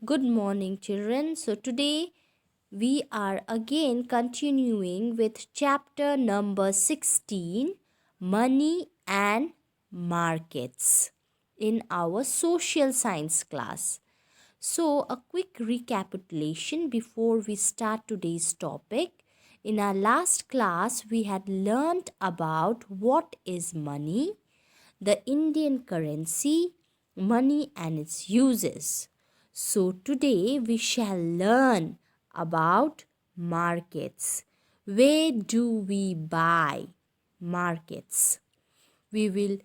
Good morning, children. So, today we are again continuing with chapter number 16, Money and Markets, in our social science class. So, a quick recapitulation before we start today's topic. In our last class, we had learned about what is money, the Indian currency, money and its uses. So, today we shall learn about markets. Where do we buy markets? We will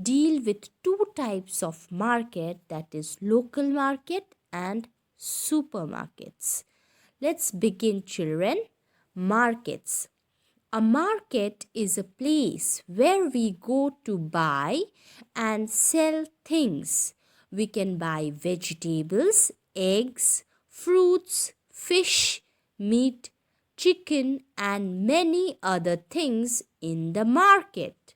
deal with two types of market, that is local market and supermarkets. Let's begin, children. Markets. A market is a place where we go to buy and sell things. We can buy vegetables, eggs, fruits, fish, meat, chicken, and many other things in the market.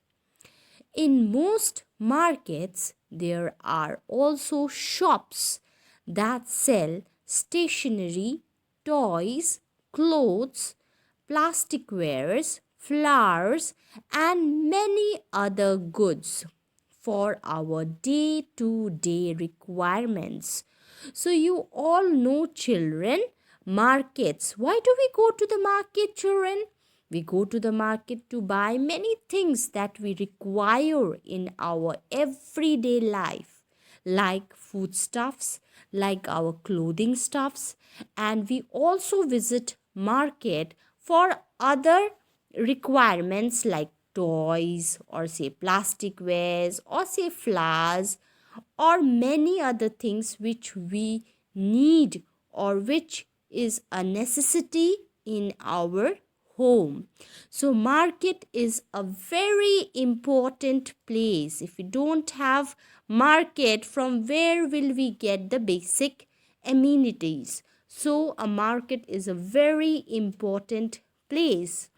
In most markets, there are also shops that sell stationery, toys, clothes, plastic wares, flowers, and many other goods for our day to day requirements. So, you all know, children, markets. Why do we go to the market, children? We go to the market to buy many things that we require in our everyday life, like foodstuffs, like our clothing stuffs, and we also visit market for other requirements like toys or say plastic wares or say flowers or many other things which we need or which is a necessity in our home. So market is a very important place. If we don't have market, from where will we get the basic amenities? So a market is a very important place.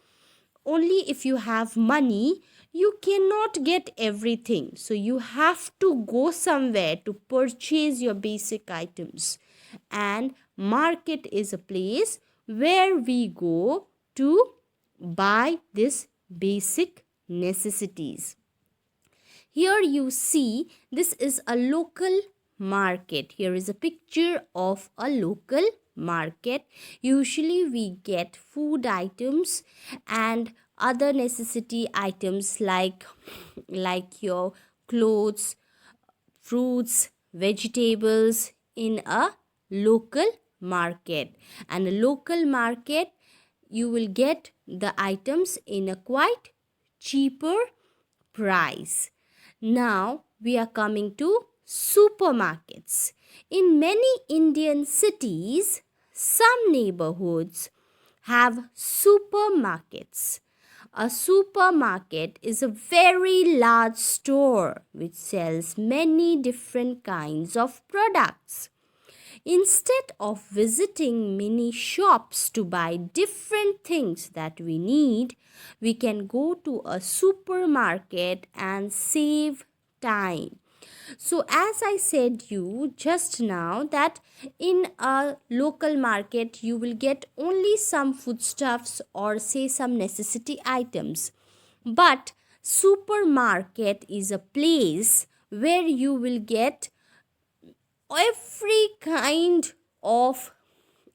Only if you have money, you cannot get everything. So you have to go somewhere to purchase your basic items. And market is a place where we go to buy this basic necessities. Here you see this is a local market. Here is a picture of a local market. Usually we get food items and other necessity items like your clothes, fruits, vegetables in a local market. And a local market, you will get the items in a quite cheaper price. Now we are coming to supermarkets. In many Indian cities, some neighborhoods have supermarkets. A supermarket is a very large store which sells many different kinds of products. Instead of visiting many shops to buy different things that we need, we can go to a supermarket and save time. So as I said you just now that in a local market you will get only some foodstuffs or say some necessity items. But supermarket is a place where you will get every kind of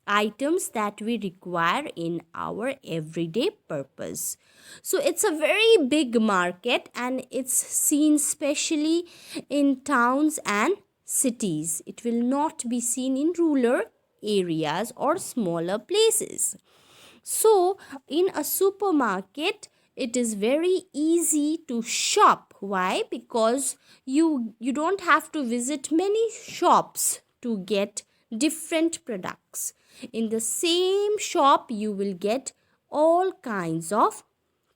items that we require in our everyday purpose. So it's a very big market and it's seen specially in towns and cities. It will not be seen in rural areas or smaller places. So, in a supermarket, it is very easy to shop. Why? Because you don't have to visit many shops to get different products. In the same shop, you will get all kinds of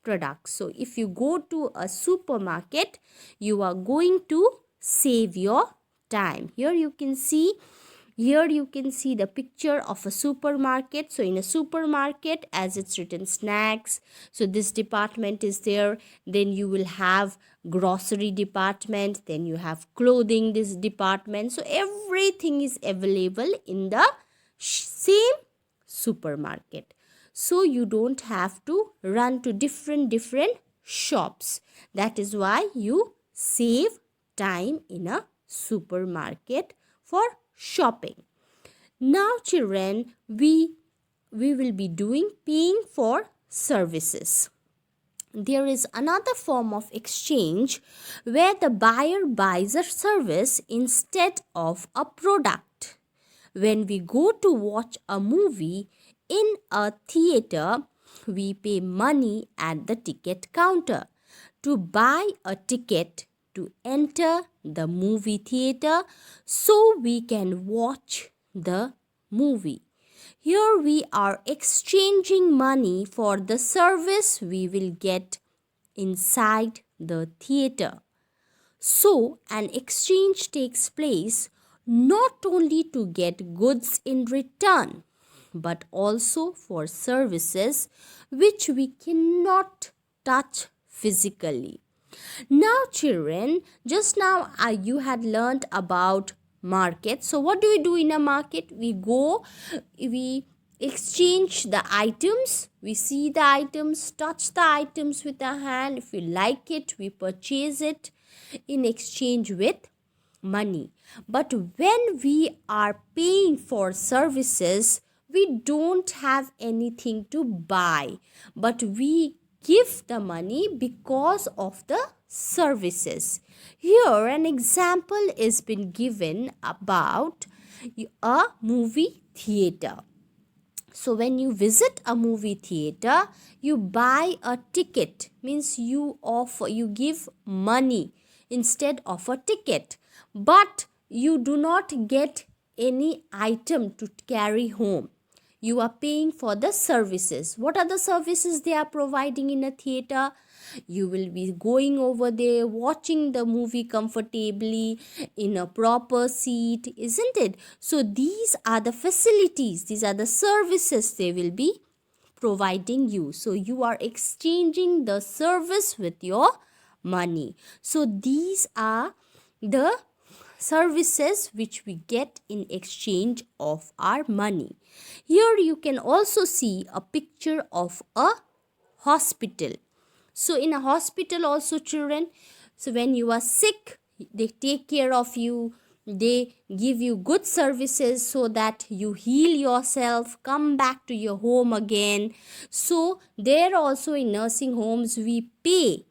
products. So, if you go to a supermarket, you are going to save your time. Here you can see Here you can see the picture of a supermarket. So in a supermarket, as it's written snacks, so this department is there. Then you will have grocery department, then you have clothing this department. So everything is available in the same supermarket. So you don't have to run to different shops. That is why you save time in a supermarket for shopping. Now children, we will be doing paying for services. There is another form of exchange where the buyer buys a service instead of a product. When we go to watch a movie in a theater, we pay money at the ticket counter. To buy a ticket to enter the movie theater so we can watch the movie. Here we are exchanging money for the service we will get inside the theater. So, an exchange takes place not only to get goods in return, but also for services which we cannot touch physically. Now, children, just now you had learnt about market. So, what do we do in a market? We exchange the items. We see the items, touch the items with our hand. If we like it, we purchase it in exchange with money. But when we are paying for services, we don't have anything to buy, but we give the money because of the services. Here an example is been given about a movie theater. So when you visit a movie theater, you buy a ticket, means you give money instead of a ticket, but you do not get any item to carry home. You are paying for the services. What are the services they are providing in a theater? You will be going over there, watching the movie comfortably in a proper seat, isn't it? So these are the facilities, these are the services they will be providing you. So you are exchanging the service with your money. So these are the services which we get in exchange of our money. Here you can also see a picture of a hospital. So in a hospital also, children, so when you are sick, they take care of you. They give you good services so that you heal yourself, come back to your home again. So there also in nursing homes we pay,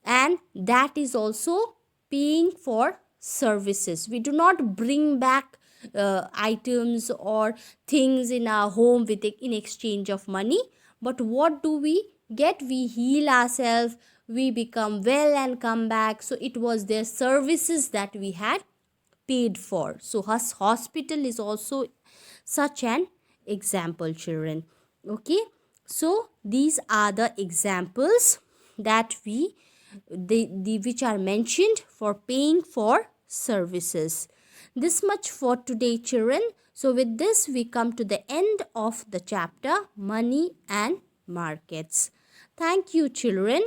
and that is also paying for services. We do not bring back items or things in our home in exchange of money, but what do we get? We heal ourselves, we become well and come back. So it was their services that we had paid for. So hospital is also such an example, children. Okay, so these are the examples that which are mentioned for paying for services. This much for today, children. So with this we come to the end of the chapter Money and Markets. Thank you, children.